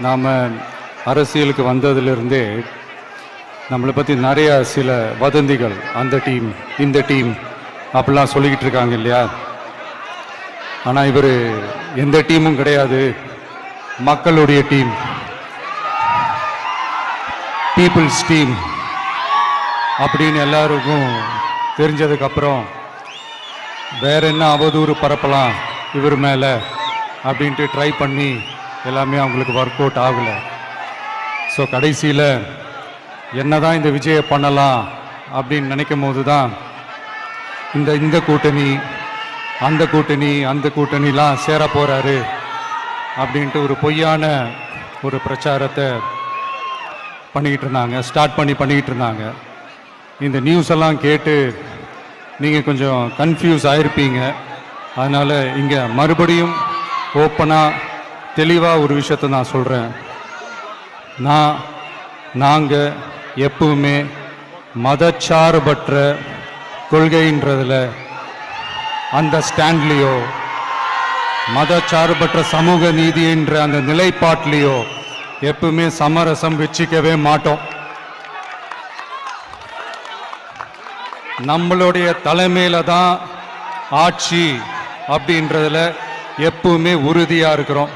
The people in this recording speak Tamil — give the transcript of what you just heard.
நாம் அரசியலுக்கு வந்ததிலிருந்தே நம்மளை பற்றி நிறைய சில வதந்திகள், அந்த டீம் இந்த டீம் அப்படிலாம் சொல்லிக்கிட்டு இருக்காங்க இல்லையா. ஆனால் இவர் எந்த டீமும் கிடையாது, மக்களுடைய டீம், பீப்புள்ஸ் டீம் அப்படின்னு எல்லாருக்கும் தெரிஞ்சதுக்கப்புறம் வேற என்ன அவதூறு பரப்பலாம் இவர் மேலே அப்படின்ட்டு ட்ரை பண்ணி எல்லாமே அவங்களுக்கு ஒர்க் அவுட் ஆகலை. ஸோ கடைசியில் என்ன தான் இந்த விஜயை பண்ணலாம் அப்படின்னு நினைக்கும் போது தான் இந்த கூட்டணி அந்த கூட்டணிலாம் சேர போகிறாரு அப்படின்ட்டு ஒரு பொய்யான ஒரு பிரச்சாரத்தை பண்ணிக்கிட்டு இருந்தாங்க. இந்த நியூஸ் எல்லாம் கேட்டு நீங்கள் கொஞ்சம் கன்ஃபியூஸ் ஆகிருப்பீங்க. அதனால் இங்கே மறுபடியும் ஓப்பனாக தெளிவாக ஒரு விஷயத்தை நான் சொல்கிறேன். நாங்கள் எப்பவுமே மதச்சார்பற்ற கொள்கைன்றதில், அந்த ஸ்டாண்ட்லேயோ, மதச்சார்பற்ற சமூக நீதின்ற அந்த நிலைப்பாட்டிலையோ எப்பவுமே சமரசம் வச்சிக்கவே மாட்டோம். நம்மளுடைய தலைமையில தான் ஆட்சி அப்படின்றதுல எப்பவுமே உறுதியாக இருக்கிறோம்.